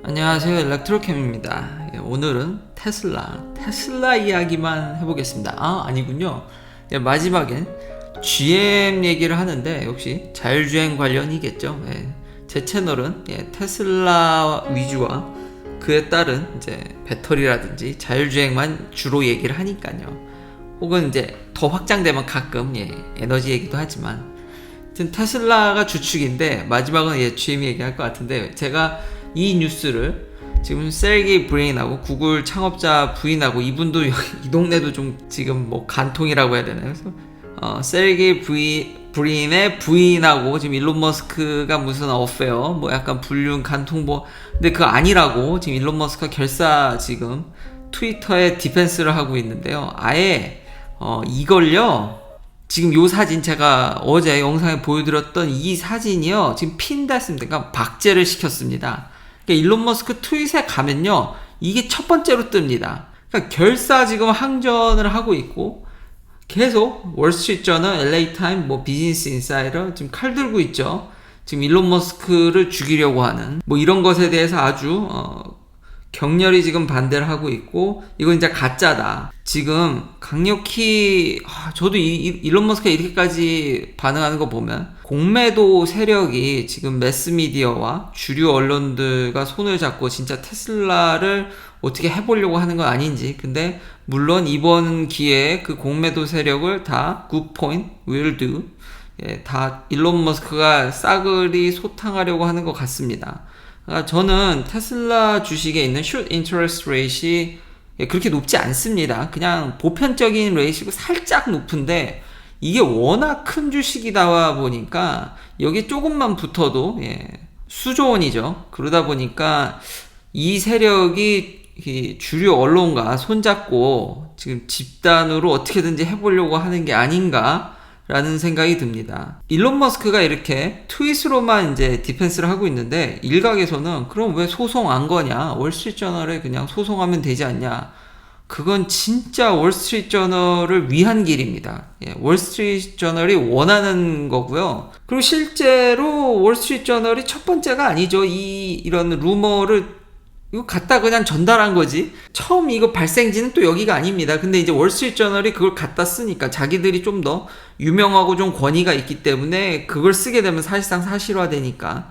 안녕하세요, 일렉트로캠입니다. 오늘은 테슬라 이야기만 해보겠습니다. 아니군요. 마지막엔 GM 얘기를 하는데 역시 자율주행 관련이겠죠. 제 채널은 테슬라 위주와 그에 따른 이제 배터리라든지 자율주행만 주로 얘기를 하니까요. 혹은 이제 더 확장되면 가끔 에너지 얘기도 하지만 테슬라가 주축인데 마지막은 GM이 얘기할 것 같은데, 제가 이 뉴스를 지금 세르게이 브린하고 구글 창업자 부인하고, 이분도 이 동네도 좀 지금 뭐 간통이라고 해야 되나요? 그래서 세르게이 브린의 부인하고 지금 일론 머스크가 무슨 어페어 뭐 약간 불륜 간통 근데 그거 아니라고 지금 일론 머스크가 결사 지금 트위터에 디펜스를 하고 있는데요. 아예 이걸요, 지금 요 사진 제가 어제 영상에 보여드렸던 이 사진이요, 지금 핀됐습니다. 그러니까 박제를 시켰습니다. 그러니까 일론 머스크 트윗에 가면요, 이게 첫 번째로 뜹니다. 그러니까 결사 지금 항전을 하고 있고, 계속 월스트리트저널, LA타임, 뭐 비즈니스 인사이더 지금 칼 들고 있죠. 지금 일론 머스크를 죽이려고 하는 뭐 이런 것에 대해서 아주 격렬히 지금 반대를 하고 있고, 이건 이제 가짜다. 지금 강력히 저도 일론 머스크가 이렇게까지 반응하는 거 보면 공매도 세력이 지금 매스미디어와 주류 언론들과 손을 잡고 진짜 테슬라를 어떻게 해보려고 하는 건 아닌지. 근데 물론 이번 기회에 그 공매도 세력을 다 good point, will do, 다 일론 머스크가 싸그리 소탕하려고 하는 것 같습니다. 저는 테슬라 주식에 있는 숏 인터레스트 레이트이 그렇게 높지 않습니다. 그냥 보편적인 레이트고 살짝 높은데, 이게 워낙 큰 주식이다 보니까 여기 조금만 붙어도 수조 원이죠. 그러다 보니까 이 세력이 주류 언론과 손잡고 지금 집단으로 어떻게든지 해보려고 하는 게 아닌가 라는 생각이 듭니다. 일론 머스크가 이렇게 트윗으로만 이제 디펜스를 하고 있는데, 일각에서는 그럼 왜 소송 안 거냐? 월스트리트저널에 그냥 소송하면 되지 않냐? 그건 진짜 월스트리트저널을 위한 길입니다. 월스트리트저널이 원하는 거고요. 그리고 실제로 월스트리트저널이 첫 번째가 아니죠. 이런 루머를 이거 갖다 그냥 전달한 거지. 처음 이거 발생지는 또 여기가 아닙니다. 근데 이제 월스트리트저널이 그걸 갖다 쓰니까 자기들이 좀 더 유명하고 좀 권위가 있기 때문에 그걸 쓰게 되면 사실상 사실화되니까.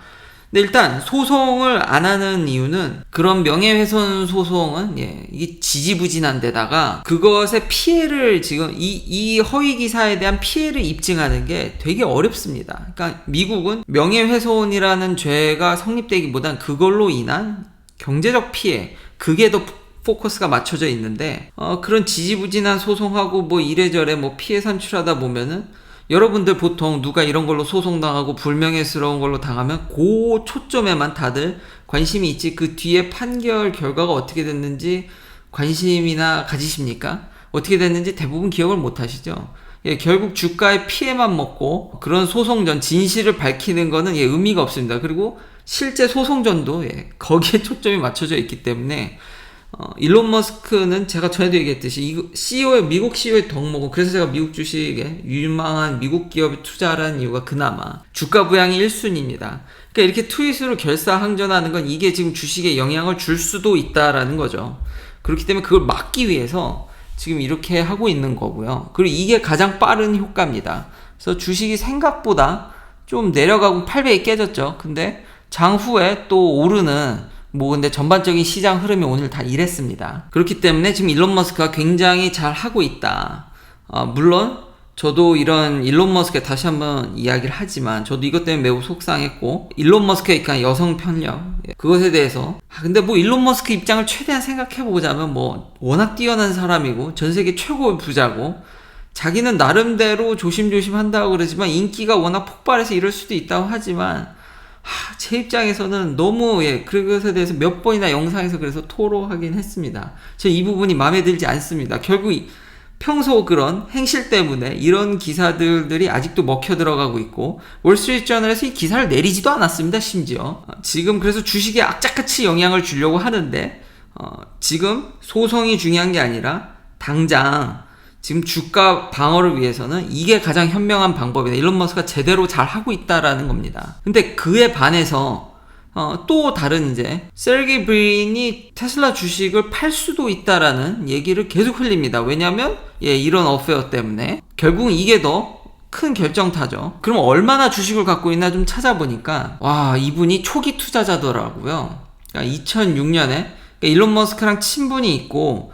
근데 일단 소송을 안 하는 이유는, 그런 명예훼손 소송은 이게 지지부진한 데다가 그것의 피해를 지금 이 허위 기사에 대한 피해를 입증하는 게 되게 어렵습니다. 그러니까 미국은 명예훼손이라는 죄가 성립되기보단 그걸로 인한 경제적 피해, 그게 더 포커스가 맞춰져 있는데, 그런 지지부진한 소송하고 뭐 이래저래 뭐 피해 산출하다 보면은, 여러분들 보통 누가 이런 걸로 소송당하고 불명예스러운 걸로 당하면 그 초점에만 다들 관심이 있지, 그 뒤에 판결 결과가 어떻게 됐는지 관심이나 가지십니까? 어떻게 됐는지 대부분 기억을 못 하시죠? 결국 주가의 피해만 먹고, 그런 소송 전 진실을 밝히는 거는 의미가 없습니다. 그리고 실제 소송전도 거기에 초점이 맞춰져 있기 때문에, 일론 머스크는 제가 전에도 얘기했듯이 미국 CEO의 덕목은, 그래서 제가 미국 주식에 유망한 미국 기업에 투자하라는 이유가 그나마 주가 부양이 1순위입니다. 그러니까 이렇게 트윗으로 결사항전하는 건 이게 지금 주식에 영향을 줄 수도 있다라는 거죠. 그렇기 때문에 그걸 막기 위해서 지금 이렇게 하고 있는 거고요. 그리고 이게 가장 빠른 효과입니다. 그래서 주식이 생각보다 좀 내려가고 800이 깨졌죠. 근데 장후에 또 오르는 근데 전반적인 시장 흐름이 오늘 다 이랬습니다. 그렇기 때문에 지금 일론 머스크가 굉장히 잘 하고 있다. 물론 저도 이런 일론 머스크에 다시 한번 이야기를 하지만, 저도 이것 때문에 매우 속상했고, 일론 머스크의 그냥 여성 편력, 그것에 대해서 근데 뭐 일론 머스크 입장을 최대한 생각해보자면 뭐 워낙 뛰어난 사람이고 전세계 최고의 부자고, 자기는 나름대로 조심조심 한다고 그러지만 인기가 워낙 폭발해서 이럴 수도 있다고 하지만, 제 입장에서는 너무 그것에 대해서 몇 번이나 영상에서 그래서 토로하긴 했습니다. 저 이 부분이 마음에 들지 않습니다. 결국 평소 그런 행실 때문에 이런 기사들이 아직도 먹혀 들어가고 있고, 월스트리트저널에서 이 기사를 내리지도 않았습니다. 심지어 지금 그래서 주식에 악착같이 영향을 주려고 하는데, 지금 소송이 중요한 게 아니라 당장 지금 주가 방어를 위해서는 이게 가장 현명한 방법이다. 일론 머스크가 제대로 잘 하고 있다라는 겁니다. 근데 그에 반해서 또 다른 이제 세르게이 브린이 테슬라 주식을 팔 수도 있다라는 얘기를 계속 흘립니다. 왜냐면 이런 어페어 때문에 결국은 이게 더 큰 결정타죠. 그럼 얼마나 주식을 갖고 있나 좀 찾아보니까 와, 이분이 초기 투자자더라고요. 그러니까 2006년에 일론 머스크랑 친분이 있고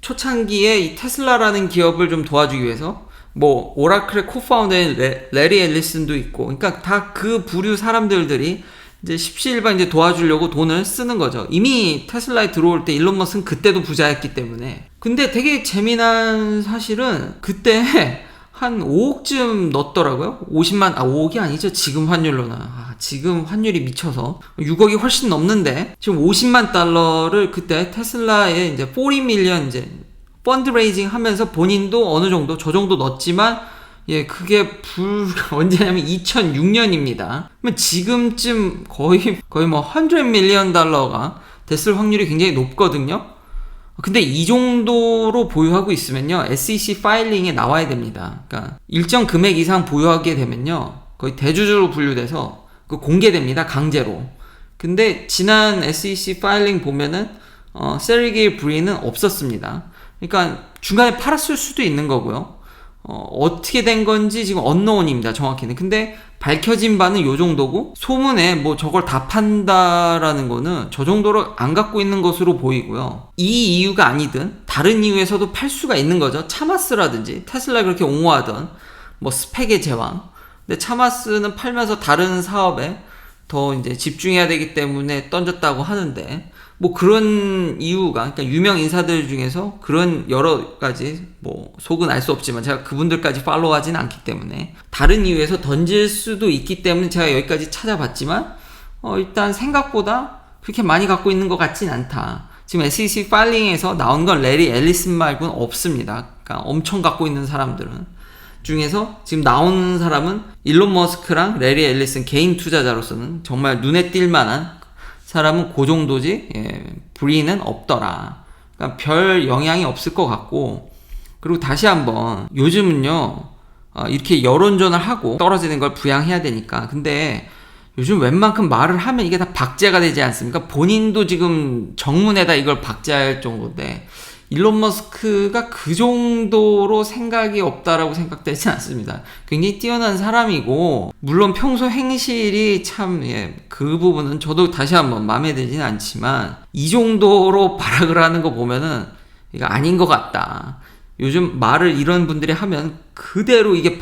초창기에 이 테슬라라는 기업을 좀 도와주기 위해서 뭐 오라클의 코파운더인 레리 앨리슨도 있고, 그러니까 다 그 부류 사람들이 이제 십시일반 이제 도와주려고 돈을 쓰는 거죠. 이미 테슬라에 들어올 때 일론 머스크는 그때도 부자였기 때문에. 근데 되게 재미난 사실은 그때 한 5억쯤 넣었더라고요. 5억이 아니죠. 지금 환율로는. 지금 환율이 미쳐서 6억이 훨씬 넘는데, 지금 50만 달러를 그때 테슬라에 이제 40 밀리언 이제 펀드레이징 하면서 본인도 어느 정도 저 정도 넣었지만, 그게 언제냐면 2006년입니다. 그러면 지금쯤 거의 뭐 100 밀리언 달러가 됐을 확률이 굉장히 높거든요. 근데 이 정도로 보유하고 있으면요, SEC 파일링에 나와야 됩니다. 그러니까 일정 금액 이상 보유하게 되면요, 거의 대주주로 분류돼서 공개됩니다, 강제로. 근데 지난 SEC 파일링 보면은 세르게이 브린은 없었습니다. 그러니까 중간에 팔았을 수도 있는 거고요. 어떻게 된 건지 지금 언노운입니다, 정확히는. 근데 밝혀진 바는 요 정도고, 소문에 뭐 저걸 다 판다라는 거는 저 정도로 안 갖고 있는 것으로 보이고요. 이 이유가 아니든 다른 이유에서도 팔 수가 있는 거죠. 차마스라든지 테슬라 그렇게 옹호하던 뭐 스펙의 제왕. 근데 차마스는 팔면서 다른 사업에 더 이제 집중해야 되기 때문에 던졌다고 하는데, 뭐 그런 이유가, 그러니까 유명 인사들 중에서 그런 여러 가지, 뭐 속은 알 수 없지만 제가 그분들까지 팔로우하지는 않기 때문에 다른 이유에서 던질 수도 있기 때문에 제가 여기까지 찾아봤지만, 일단 생각보다 그렇게 많이 갖고 있는 것 같진 않다. 지금 SEC 파일링에서 나온 건 레리 앨리슨 말고는 없습니다. 그러니까 엄청 갖고 있는 사람들은 중에서 지금 나오는 사람은 일론 머스크랑 레리 앨리슨 개인 투자자로서는 정말 눈에 띌 만한 사람은 그 정도지, 브린은 없더라. 그러니까 별 영향이 없을 것 같고, 그리고 다시 한번 요즘은요, 이렇게 여론전을 하고 떨어지는 걸 부양해야 되니까. 근데 요즘 웬만큼 말을 하면 이게 다 박제가 되지 않습니까? 본인도 지금 정문에다 이걸 박제할 정도인데, 일론 머스크가 그 정도로 생각이 없다라고 생각되지 않습니다. 굉장히 뛰어난 사람이고, 물론 평소 행실이 참, 그 부분은 저도 다시 한번 마음에 들지는 않지만, 이 정도로 발악을 하는 거 보면은 이거 아닌 것 같다. 요즘 말을 이런 분들이 하면 그대로 이게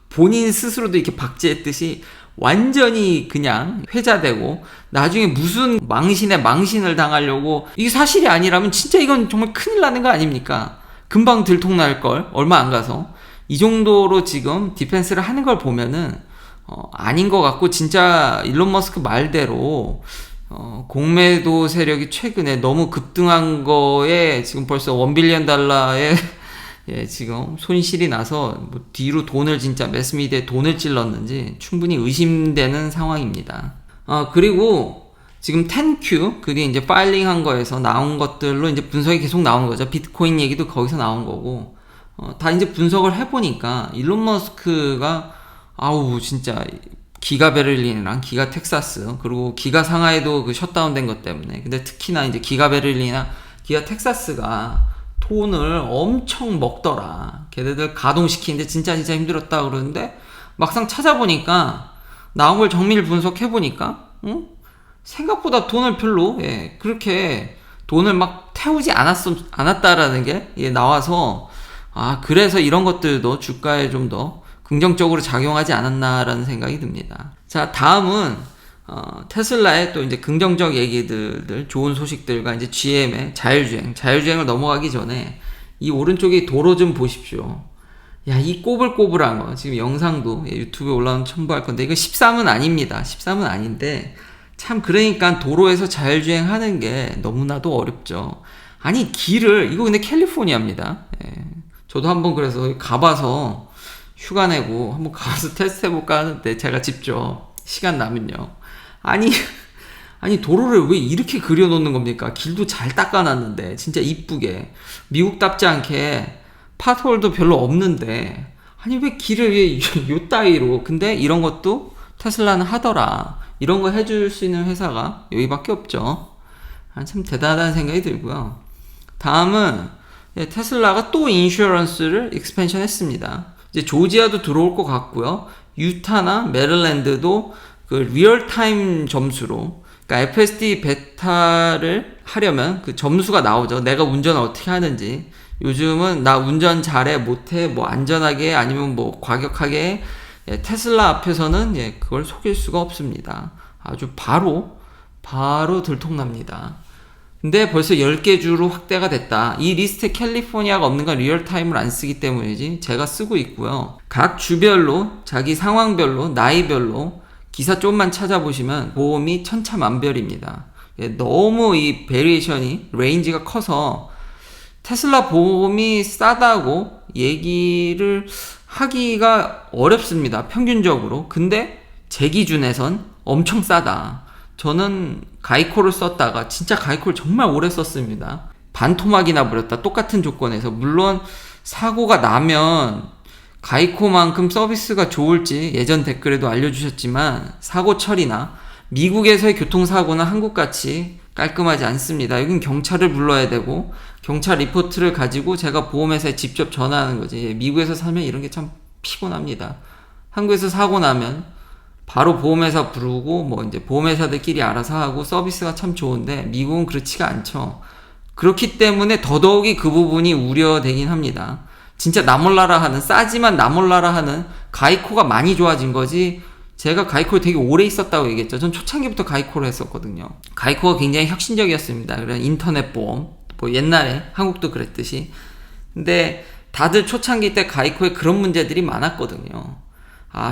본인 스스로도 이렇게 박제했듯이 완전히 그냥 회자되고, 나중에 무슨 망신에 망신을 당하려고, 이게 사실이 아니라면 진짜 이건 정말 큰일 나는 거 아닙니까? 금방 들통날 걸, 얼마 안 가서. 이 정도로 지금 디펜스를 하는 걸 보면은 아닌 것 같고, 진짜 일론 머스크 말대로 공매도 세력이 최근에 너무 급등한 거에 지금 벌써 $1 빌리언 지금 손실이 나서 뭐 뒤로 돈을 진짜 매스미디어에 돈을 찔렀는지 충분히 의심되는 상황입니다. 그리고 지금 10Q, 그게 이제 파일링한 거에서 나온 것들로 이제 분석이 계속 나오는 거죠. 비트코인 얘기도 거기서 나온 거고, 다 이제 분석을 해보니까 일론 머스크가 진짜 기가 베를린이랑 기가 텍사스, 그리고 기가 상하이도 그 셧다운 된 것 때문에, 근데 특히나 이제 기가 베를린이나 기가 텍사스가 돈을 엄청 먹더라. 걔네들 가동시키는데 진짜 힘들었다 그러는데, 막상 찾아보니까 나온 걸 정밀 분석해보니까 생각보다 돈을 별로 그렇게 돈을 막 태우지 않았다라는 게 나와서, 그래서 이런 것들도 주가에 좀 더 긍정적으로 작용하지 않았나라는 생각이 듭니다. 자, 다음은 테슬라의 또 이제 긍정적 얘기들, 좋은 소식들과 이제 GM의 자율주행을 넘어가기 전에 이 오른쪽에 도로 좀 보십시오. 야, 이 꼬불꼬불한 거, 지금 영상도 유튜브에 올라오면 첨부할 건데, 이거 13은 아닙니다. 13은 아닌데, 참, 그러니까 도로에서 자율주행 하는 게 너무나도 어렵죠. 아니, 이거 근데 캘리포니아입니다. 저도 한번 그래서 가봐서 휴가 내고 한번 가서 테스트 해볼까 하는데, 제가 직접 시간 나면요. 아니 도로를 왜 이렇게 그려놓는 겁니까? 길도 잘 닦아놨는데 진짜 이쁘게, 미국답지 않게 팟홀도 별로 없는데, 아니 왜 길을 요 따위로. 근데 이런 것도 테슬라는 하더라. 이런 거 해줄 수 있는 회사가 여기밖에 없죠. 참 대단하다는 생각이 들고요. 다음은 테슬라가 또 인슈어런스를 익스펜션 했습니다. 이제 조지아도 들어올 것 같고요. 유타나 메릴랜드도 그 리얼타임 점수로, 그러니까 FSD 베타를 하려면 그 점수가 나오죠. 내가 운전을 어떻게 하는지. 요즘은 나 운전 잘해 못해 뭐 안전하게 아니면 뭐 과격하게, 테슬라 앞에서는 그걸 속일 수가 없습니다. 아주 바로 들통납니다. 근데 벌써 10개 주로 확대가 됐다. 이 리스트에 캘리포니아가 없는 건 리얼타임을 안 쓰기 때문이지. 제가 쓰고 있고요. 각 주별로, 자기 상황별로, 나이별로 기사 조금만 찾아보시면 보험이 천차만별입니다. 너무 이 베리에이션이, 레인지가 커서 테슬라 보험이 싸다고 얘기를 하기가 어렵습니다. 평균적으로. 근데 제 기준에선 엄청 싸다. 저는 가이코를 썼다가 진짜 가이코를 정말 오래 썼습니다. 반토막이 나버렸다. 똑같은 조건에서. 물론 사고가 나면 가이코만큼 서비스가 좋을지 예전 댓글에도 알려주셨지만 사고 처리나 미국에서의 교통사고는 한국같이 깔끔하지 않습니다. 여긴 경찰을 불러야 되고 경찰 리포트를 가지고 제가 보험회사에 직접 전화하는 거지. 미국에서 살면 이런 게 참 피곤합니다. 한국에서 사고 나면 바로 보험회사 부르고 뭐 이제 보험회사들끼리 알아서 하고 서비스가 참 좋은데 미국은 그렇지가 않죠. 그렇기 때문에 더더욱이 그 부분이 우려되긴 합니다. 진짜 나 몰라라 하는, 싸지만 나 몰라라 하는 가이코가 많이 좋아진 거지. 제가 가이코에 되게 오래 있었다고 얘기했죠. 전 초창기부터 가이코를 했었거든요. 가이코가 굉장히 혁신적이었습니다. 그런 인터넷 보험, 뭐 옛날에 한국도 그랬듯이. 근데 다들 초창기 때 가이코에 그런 문제들이 많았거든요.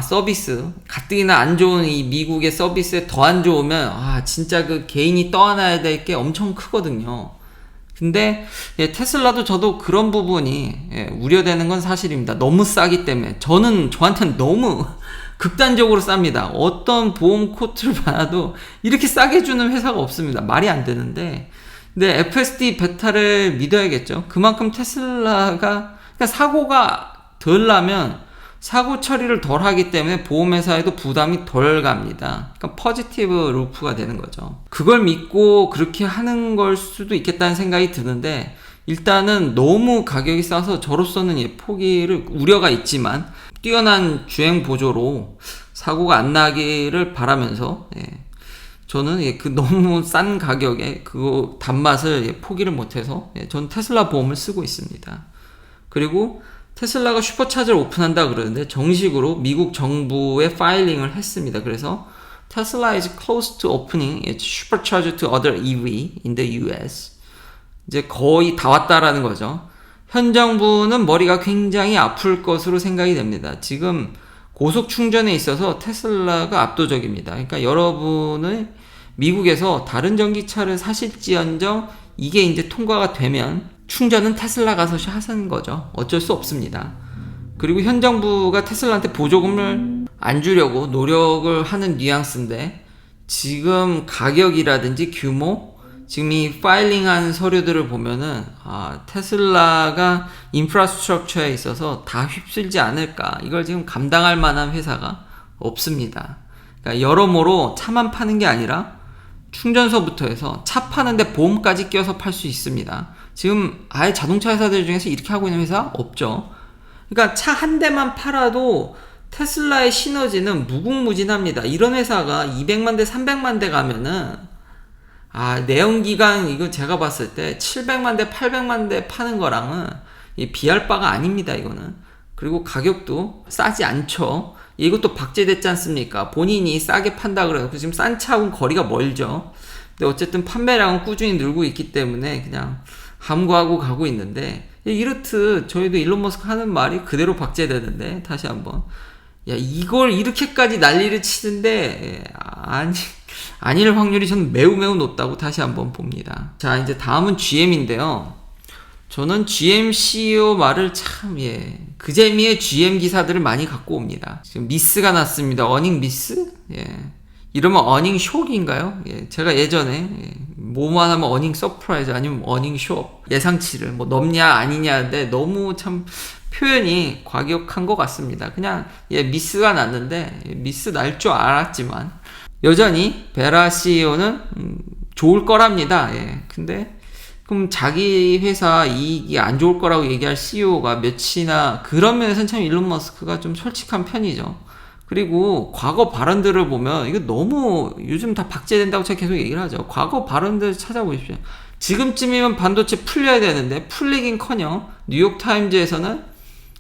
서비스 가뜩이나 안 좋은 이 미국의 서비스에 더 안 좋으면 진짜 그 개인이 떠안아야 될 게 엄청 크거든요. 근데 테슬라도 저도 그런 부분이 우려되는 건 사실입니다. 너무 싸기 때문에. 저한테는 너무 극단적으로 쌉니다. 어떤 보험 코트를 받아도 이렇게 싸게 주는 회사가 없습니다. 말이 안 되는데. 근데 FSD 베타를 믿어야겠죠. 그만큼 테슬라가, 그러니까 사고가 덜 나면 사고 처리를 덜 하기 때문에 보험회사에도 부담이 덜 갑니다. 그러니까 퍼지티브 루프가 되는 거죠. 그걸 믿고 그렇게 하는 걸 수도 있겠다는 생각이 드는데, 일단은 너무 가격이 싸서 저로서는 포기를, 우려가 있지만 뛰어난 주행 보조로 사고가 안 나기를 바라면서 저는 그 너무 싼 가격에 그 단맛을 포기를 못해서 전 테슬라 보험을 쓰고 있습니다. 그리고 테슬라가 슈퍼차저를 오픈한다 그러는데 정식으로 미국 정부에 파일링을 했습니다. 그래서 Tesla is close to opening its supercharger to other EV in the US. 이제 거의 다 왔다라는 거죠. 현 정부는 머리가 굉장히 아플 것으로 생각이 됩니다. 지금 고속 충전에 있어서 테슬라가 압도적입니다. 그러니까 여러분의 미국에서 다른 전기차를 사실지언정 이게 이제 통과가 되면 충전은 테슬라 가서 하는 거죠. 어쩔 수 없습니다. 그리고 현 정부가 테슬라한테 보조금을 안 주려고 노력을 하는 뉘앙스인데, 지금 가격이라든지 규모, 지금 이 파일링한 서류들을 보면은 테슬라가 인프라스트럭처에 있어서 다 휩쓸지 않을까, 이걸 지금 감당할 만한 회사가 없습니다. 그러니까 여러모로 차만 파는 게 아니라 충전소부터 해서 차 파는데 보험까지 껴서 팔 수 있습니다. 지금 아예 자동차 회사들 중에서 이렇게 하고 있는 회사 없죠. 그러니까 차 한 대만 팔아도 테슬라의 시너지는 무궁무진합니다. 이런 회사가 200만 대, 300만 대 가면은 내연기관 이거 제가 봤을 때 700만 대, 800만 대 파는 거랑은 비할 바가 아닙니다, 이거는. 그리고 가격도 싸지 않죠. 이것도 박제됐지 않습니까? 본인이 싸게 판다 그래서 지금 싼 차하고는 거리가 멀죠. 근데 어쨌든 판매량은 꾸준히 늘고 있기 때문에 그냥 함구하고 가고 있는데, 이렇듯 저희도 일론 머스크 하는 말이 그대로 박제되는데, 다시 한번 이걸 이렇게까지 난리를 치는데 아닐 확률이 저는 매우 높다고 다시 한번 봅니다. 자, 이제 다음은 GM인데요. 저는 GM CEO 말을 참 그 재미에 GM 기사들을 많이 갖고 옵니다. 지금 미스가 났습니다. 어닝 미스? 이러면 어닝 쇼크인가요? 제가 예전에 뭐만 하면 어닝 서프라이즈 아니면 어닝 쇼크 예상치를 뭐 넘냐 아니냐인데 너무 참 표현이 과격한 것 같습니다. 그냥 미스가 났는데 미스 날 줄 알았지만 여전히 베라 CEO는 좋을 거랍니다. 근데 그럼 자기 회사 이익이 안 좋을 거라고 얘기할 CEO가 몇이나, 그런 면에서는 참 일론 머스크가 좀 솔직한 편이죠. 그리고 과거 발언들을 보면 이거 너무 요즘 다 박제된다고 제가 계속 얘기를 하죠. 과거 발언들 찾아보십시오. 지금쯤이면 반도체 풀려야 되는데 풀리긴커녕 뉴욕타임즈에서는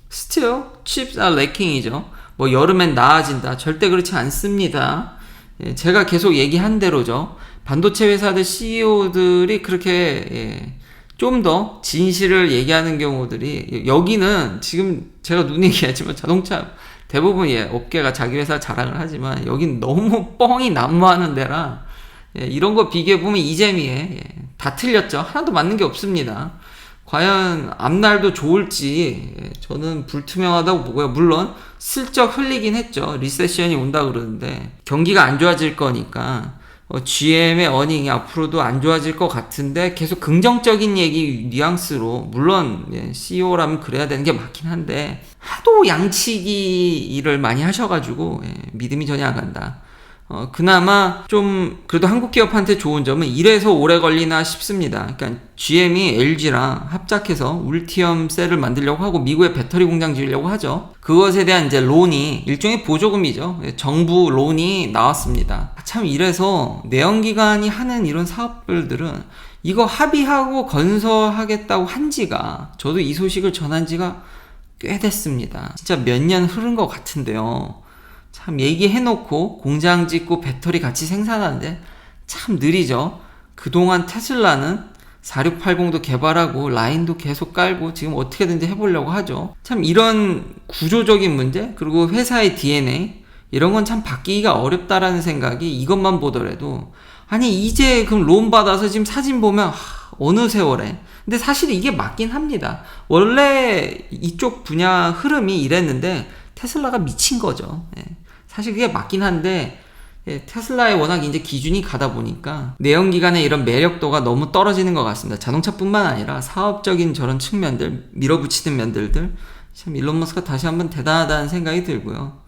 still chips are lacking이죠. 뭐 여름엔 나아진다. 절대 그렇지 않습니다. 제가 계속 얘기한 대로죠. 반도체 회사들 CEO들이 그렇게 좀 더 진실을 얘기하는 경우들이, 여기는 지금 제가 눈 얘기하지만 자동차 대부분 업계가 자기 회사 자랑을 하지만 여긴 너무 뻥이 난무하는 데라 이런 거 비교해보면 이재미에 다 틀렸죠. 하나도 맞는 게 없습니다. 과연 앞날도 좋을지 저는 불투명하다고 보고요. 물론 슬쩍 흘리긴 했죠. 리세션이 온다 그러는데 경기가 안 좋아질 거니까 GM의 어닝이 앞으로도 안 좋아질 것 같은데 계속 긍정적인 얘기 뉘앙스로, 물론 CEO라면 그래야 되는 게 맞긴 한데 하도 양치기 일을 많이 하셔가지고 믿음이 전혀 안 간다. 그나마 좀 그래도 한국 기업한테 좋은 점은 이래서 오래 걸리나 싶습니다. 그러니까 GM이 LG랑 합작해서 울티엄 셀을 만들려고 하고 미국에 배터리 공장 지으려고 하죠. 그것에 대한 이제 론이 일종의 보조금이죠. 정부 론이 나왔습니다. 참 이래서 내연기관이 하는 이런 사업들은 이거 합의하고 건설하겠다고 한 지가, 저도 이 소식을 전한 지가 꽤 됐습니다. 진짜 몇 년 흐른 것 같은데요. 참 얘기해놓고 공장 짓고 배터리 같이 생산하는데 참 느리죠. 그동안 테슬라는 4680도 개발하고 라인도 계속 깔고 지금 어떻게든지 해보려고 하죠. 참 이런 구조적인 문제, 그리고 회사의 DNA 이런 건 참 바뀌기가 어렵다라는 생각이, 이것만 보더라도 아니 이제 그럼 론 받아서 지금 사진 보면 어느 세월에, 근데 사실 이게 맞긴 합니다. 원래 이쪽 분야 흐름이 이랬는데 테슬라가 미친 거죠. 사실 그게 맞긴 한데 테슬라에 워낙 이제 기준이 가다 보니까 내연기관의 이런 매력도가 너무 떨어지는 것 같습니다. 자동차뿐만 아니라 사업적인 저런 측면들, 밀어붙이는 면들들, 참 일론 머스크가 다시 한번 대단하다는 생각이 들고요.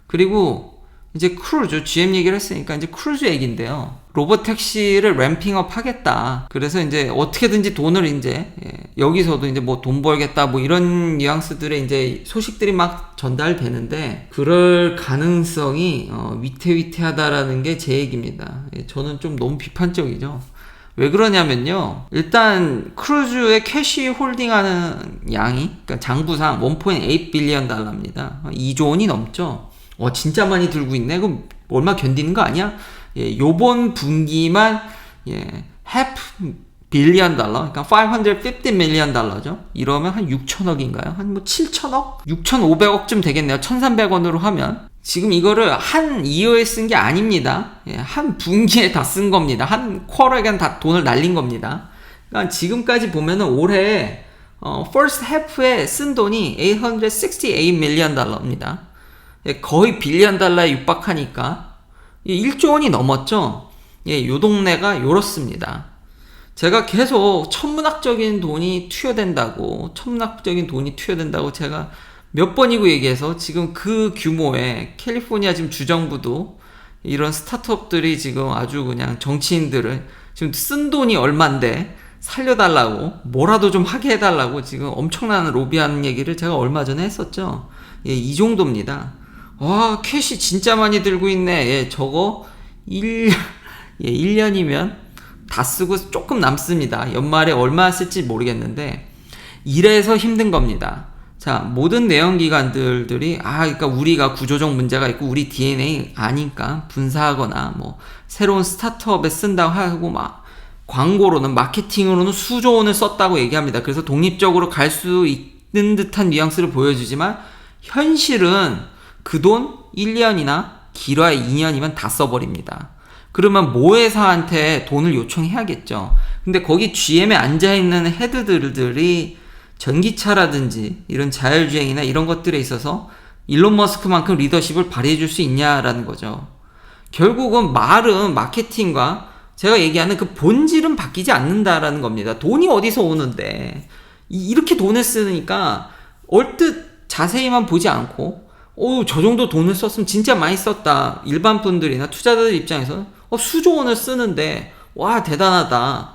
그리고 이제 크루즈, GM 얘기를 했으니까 이제 크루즈 얘기인데요. 로봇 택시를 램핑업 하겠다. 그래서 이제 어떻게든지 돈을 이제 여기서도 이제 뭐 돈 벌겠다 뭐 이런 뉘앙스들의 이제 소식들이 막 전달되는데, 그럴 가능성이 위태위태하다라는 게 제 얘기입니다. 저는 좀 너무 비판적이죠. 왜 그러냐면요. 일단 크루즈의 캐시 홀딩하는 양이, 그러니까 장부상 1.8 빌리언 달러입니다. 2조 원이 넘죠. 진짜 많이 들고 있네. 그럼 얼마 견디는 거 아니야? 요번 분기만 half billion 달러, 그러니까 550 million 달러죠. 이러면 한 6천억인가요? 한 뭐 7천억? 6,500억쯤 되겠네요. 1,300원으로 하면. 지금 이거를 한 이어에 쓴 게 아닙니다. 한 분기에 다 쓴 겁니다. 한 쿼터에 다 돈을 날린 겁니다. 그러니까 지금까지 보면은 올해 first half에 쓴 돈이 868 million 달러입니다. 거의 빌리언 달러에 육박하니까 1조 원이 넘었죠. 요 동네가 요렇습니다. 제가 계속 천문학적인 돈이 투여된다고 제가 몇 번이고 얘기해서 지금 그 규모의 캘리포니아 지금 주정부도 이런 스타트업들이 지금 아주 그냥 정치인들을 지금 쓴 돈이 얼만데 살려달라고, 뭐라도 좀 하게 해달라고 지금 엄청난 로비하는 얘기를 제가 얼마 전에 했었죠. 이 정도입니다. 와, 캐시 진짜 많이 들고 있네. 저거 1년이면 다 쓰고 조금 남습니다. 연말에 얼마 쓸지 모르겠는데, 이래서 힘든 겁니다. 자, 모든 내연기관들이 그러니까 우리가 구조적 문제가 있고 우리 DNA 아니까 분사하거나 뭐 새로운 스타트업에 쓴다고 하고 막 광고로는, 마케팅으로는 수조 원을 썼다고 얘기합니다. 그래서 독립적으로 갈 수 있는 듯한 뉘앙스를 보여주지만 현실은 그 돈 1년이나 길어야 2년이면 다 써버립니다. 그러면 모회사한테 돈을 요청해야겠죠. 근데 거기 GM에 앉아있는 헤드들이 전기차라든지 이런 자율주행이나 이런 것들에 있어서 일론 머스크만큼 리더십을 발휘해줄 수 있냐라는 거죠. 결국은 말은 마케팅과 제가 얘기하는 그 본질은 바뀌지 않는다라는 겁니다. 돈이 어디서 오는데 이렇게 돈을 쓰니까 얼뜻 자세히만 보지 않고 저 정도 돈을 썼으면 진짜 많이 썼다. 일반 분들이나 투자자들 입장에서는 수조 원을 쓰는데 와 대단하다.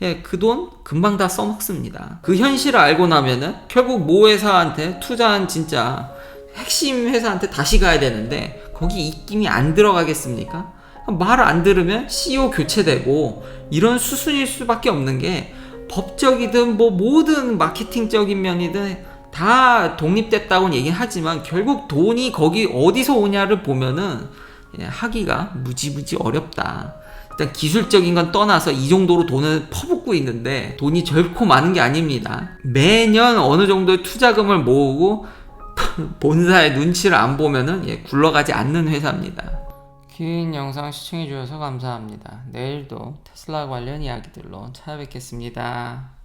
예, 그 돈 금방 다 써먹습니다. 그 현실을 알고 나면은 결국 모 회사한테 투자한 진짜 핵심 회사한테 다시 가야 되는데 거기 입김이 안 들어가겠습니까? 말 안 들으면 CEO 교체되고 이런 수순일 수밖에 없는 게 법적이든 뭐 모든 마케팅적인 면이든 다 독립됐다고는 얘기하지만 결국 돈이 거기 어디서 오냐를 보면은 하기가 무지무지 어렵다. 일단 기술적인 건 떠나서 이 정도로 돈을 퍼붓고 있는데 돈이 결코 많은 게 아닙니다. 매년 어느 정도의 투자금을 모으고 본사의 눈치를 안 보면은 굴러가지 않는 회사입니다. 긴 영상 시청해주셔서 감사합니다. 내일도 테슬라 관련 이야기들로 찾아뵙겠습니다.